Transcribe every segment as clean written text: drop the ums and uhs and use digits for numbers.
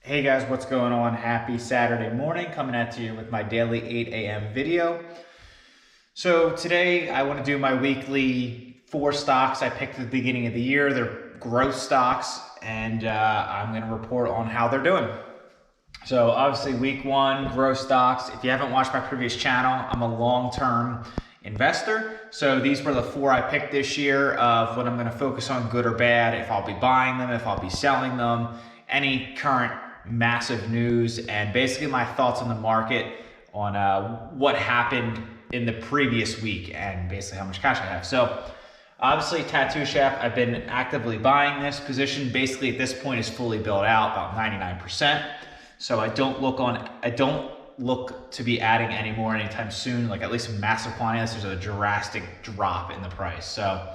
Hey guys, what's going on? Happy Saturday morning, coming at you with my daily 8 a.m. video. So today I want to do my weekly 4 stocks I picked at the beginning of the year. They're growth stocks, and I'm going to report on how they're doing. So obviously week 1, growth stocks. If you haven't watched my previous channel, I'm a long-term investor. So these were the 4 I picked this year of what I'm going to focus on, good or bad, if I'll be buying them, if I'll be selling them, any current massive news, and basically my thoughts on the market on what happened in the previous week and basically how much cash I have. So obviously Tattoo Chef, I've been actively buying this position. Basically at this point is fully built out, about 99%. So I don't look to be adding any more anytime soon, like at least a massive quantity. There's a drastic drop in the price. So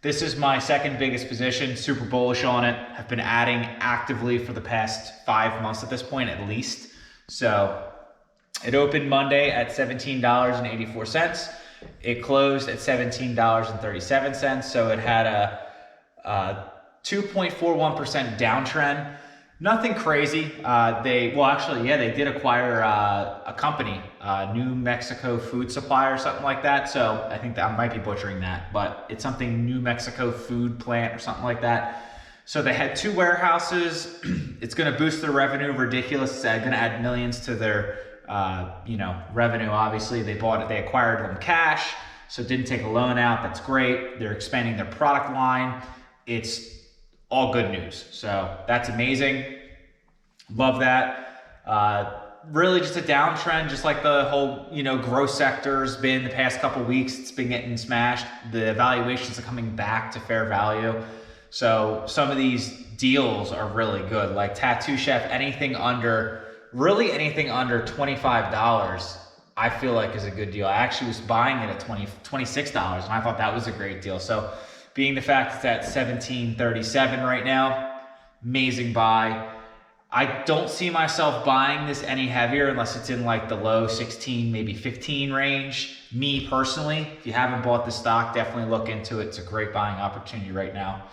this is my second biggest position, super bullish on it. I've been adding actively for the past 5 months at this point, at least. So it opened Monday at $17.84. It closed at $17.37. So it had a 2.41% downtrend. Nothing crazy. They did acquire a company, New Mexico food supply or something like that. So I think that I might be butchering that, but it's something New Mexico food plant or something like that. So they had 2 warehouses. It's going to boost their revenue ridiculous. It's going to add millions to their revenue. Obviously, they acquired them cash, so didn't take a loan out. That's great. They're expanding their product line. It's all good news. So that's amazing. Love that. Really just a downtrend, just like the whole, growth sector's been the past couple weeks. It's been getting smashed. The valuations are coming back to fair value. So some of these deals are really good. Like Tattoo Chef, anything under $25, I feel like is a good deal. I actually was buying it at $26, and I thought that was a great deal. So being the fact it's at $17.37 right now, amazing buy. I don't see myself buying this any heavier unless it's in like the low 16, maybe 15 range. Me personally, if you haven't bought the stock, definitely look into it. It's a great buying opportunity right now.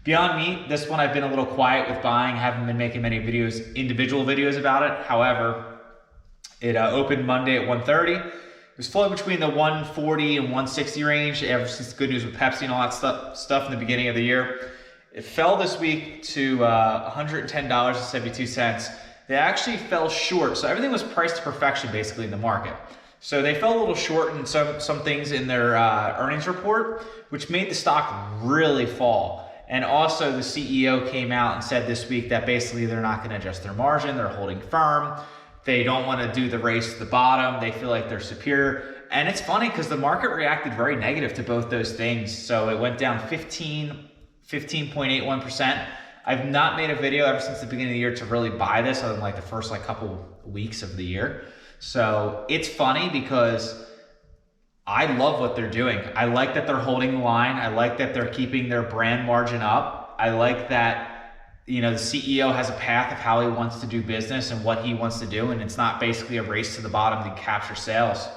Beyond Meat, this one I've been a little quiet with buying. Haven't been making many individual videos about it. However, it opened Monday at 1:30. It was floating between the 140 and 160 range ever since the good news with Pepsi and all that stuff in the beginning of the year. It fell this week to $110.72. They actually fell short. So everything was priced to perfection basically in the market. So they fell a little short in some things in their earnings report, which made the stock really fall. And also the CEO came out and said this week that basically they're not going to adjust their margin. They're holding firm. They don't want to do the race to the bottom. They feel like they're superior. And it's funny because the market reacted very negative to both those things. So it went down 15.81%. I've not made a video ever since the beginning of the year to really buy this, other than like the first couple weeks of the year. So it's funny because I love what they're doing. I like that they're holding the line. I like that they're keeping their brand margin up. I like that the CEO has a path of how he wants to do business and what he wants to do, and it's not basically a race to the bottom to capture sales.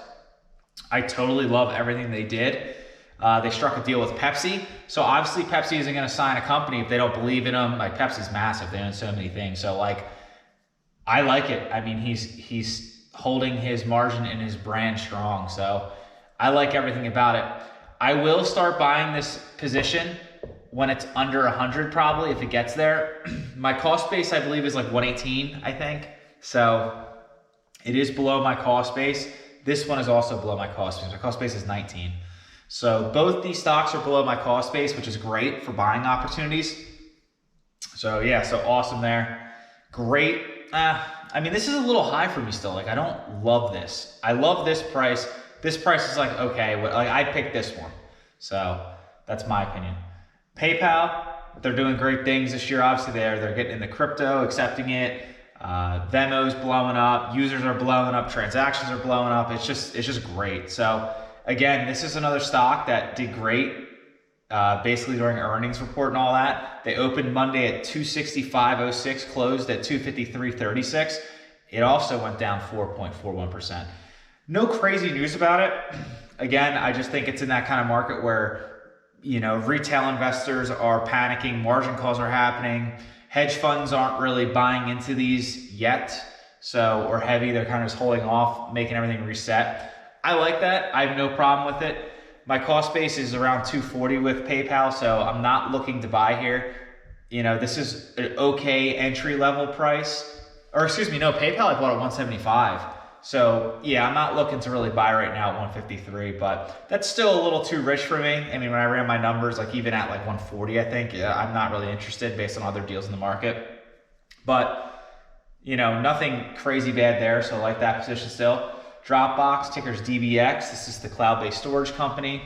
I totally love everything they did. They struck a deal with Pepsi. So obviously Pepsi isn't going to sign a company if they don't believe in them. Like Pepsi's massive. They own so many things. So I like it. I mean, he's holding his margin and his brand strong. So I like everything about it. I will start buying this position when it's under 100 probably, if it gets there. My cost base, I believe, is like 118, I think. So it is below my cost base. This one is also below my cost base. My cost base is 19. So both these stocks are below my cost base, which is great for buying opportunities. So yeah, so awesome there. Great. I mean, this is a little high for me still. Like, I don't love this. I love this price. This price is like, okay, I picked this one. So that's my opinion. PayPal, they're doing great things this year. Obviously, they're getting into crypto, accepting it. Venmo's blowing up. Users are blowing up. Transactions are blowing up. It's just great. So again, this is another stock that did great basically during earnings report and all that. They opened Monday at 265.06, closed at 253.36. It also went down 4.41%. No crazy news about it. Again, I just think it's in that kind of market where retail investors are panicking, margin calls are happening, Hedge funds aren't really buying into these yet, so, or heavy, they're kind of just holding off, making everything reset. I like that. I have no problem with it. My cost base is around 240 with PayPal, so I'm not looking to buy here. You know, this is an okay entry level price, or excuse me, no, PayPal I bought at 175. So yeah, I'm not looking to really buy right now at 153, but that's still a little too rich for me. I mean, when I ran my numbers, like even at like 140, I think, yeah, I'm not really interested based on other deals in the market. But, you know, nothing crazy bad there, so I like that position still. Dropbox, ticker's DBX. This is the cloud-based storage company.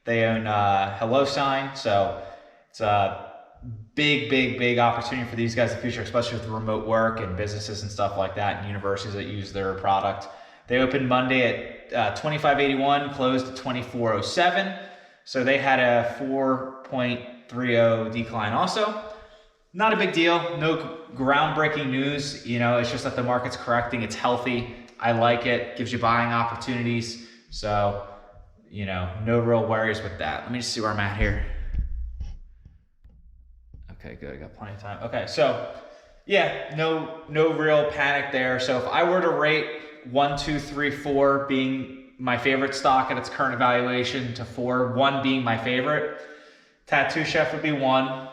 They own HelloSign, so it's a big opportunity for these guys in the future, especially with remote work and businesses and stuff like that, and universities that use their product. They opened Monday at 2581, closed at 2407. So they had a 4.30 decline also. Not a big deal, no groundbreaking news. You know, it's just that the market's correcting, it's healthy. I like it, gives you buying opportunities. So, you know, no real worries with that. Let me just see where I'm at here. Okay, good, I got plenty of time. Okay, so yeah, no real panic there. So if I were to rate 1, 2, 3, 4 being my favorite stock at its current evaluation to 4, 1 being my favorite, Tattoo Chef would be 1,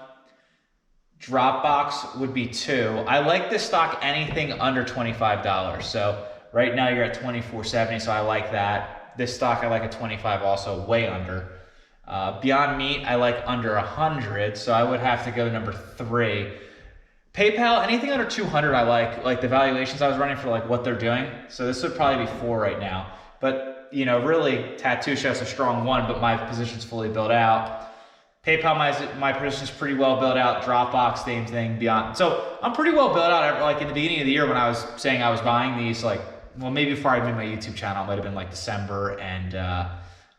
Dropbox would be 2. I like this stock anything under $25. So right now you're at $24.70, so I like that. This stock I like at 25 also, way under. Beyond Meat, I like under 100, so I would have to go number 3. PayPal, anything under 200 I like the valuations I was running for like what they're doing. So this would probably be 4 right now. But, you know, really Tattoo Chef's a strong 1, but my position's fully built out. PayPal, my position's pretty well built out. Dropbox, same thing, Beyond. So I'm pretty well built out. Like in the beginning of the year when I was saying I was buying these, like, well, maybe before I made my YouTube channel, it might have been like December and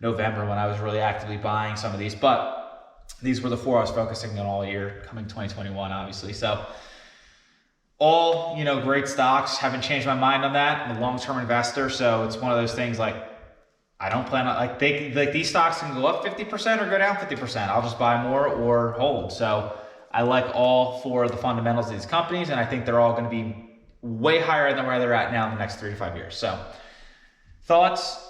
November when I was really actively buying some of these, but these were the 4 I was focusing on all year, coming 2021, obviously. So all, you know, great stocks. Haven't changed my mind on that. I'm a long-term investor, so it's one of those things like I don't plan on, like these stocks can go up 50% or go down 50%. I'll just buy more or hold. So I like all 4 of the fundamentals of these companies, and I think they're all going to be way higher than where they're at now in the next 3 to 5 years. So thoughts?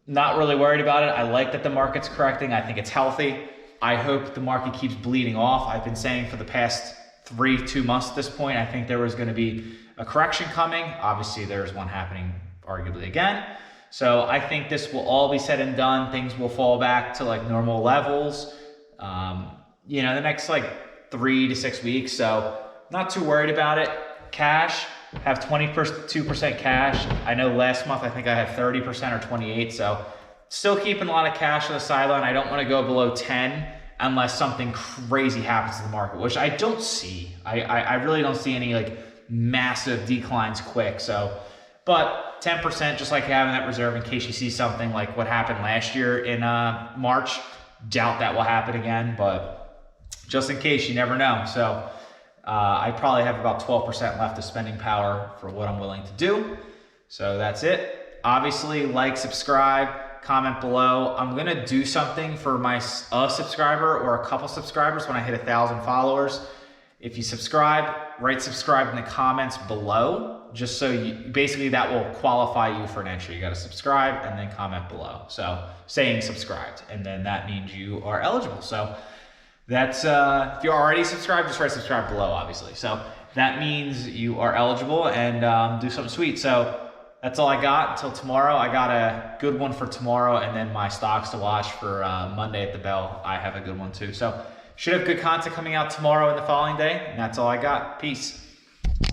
Not really worried about it. I like that the market's correcting. I think it's healthy. I hope the market keeps bleeding off. I've been saying for the past 2 months at this point, I think there was going to be a correction coming. Obviously, there's one happening arguably again. So I think this will all be said and done. Things will fall back to like normal levels, you know, the next like 3 to 6 weeks. So not too worried about it. Cash, have 22% cash. I know last month I think I had 30% or 28, so still keeping a lot of cash on the sideline. I don't want to go below 10 unless something crazy happens to the market, which I don't see. I really don't see any like massive declines quick. So, but 10%, just like having that reserve in case you see something like what happened last year in March. Doubt that will happen again, but just in case, you never know. So I probably have about 12% left of spending power for what I'm willing to do. So that's it. Obviously, like, subscribe, comment below. I'm going to do something for my subscriber or a couple subscribers when I hit 1,000 followers. If you subscribe, write subscribe in the comments below, just so you, basically that will qualify you for an entry. You got to subscribe and then comment below. So saying subscribed, and then that means you are eligible. So that's, if you're already subscribed, just write subscribe below, obviously. So that means you are eligible, and do something sweet. So that's all I got until tomorrow. I got a good one for tomorrow, and then my stocks to watch for Monday at the bell. I have a good one too. So should have good content coming out tomorrow and the following day. And that's all I got. Peace.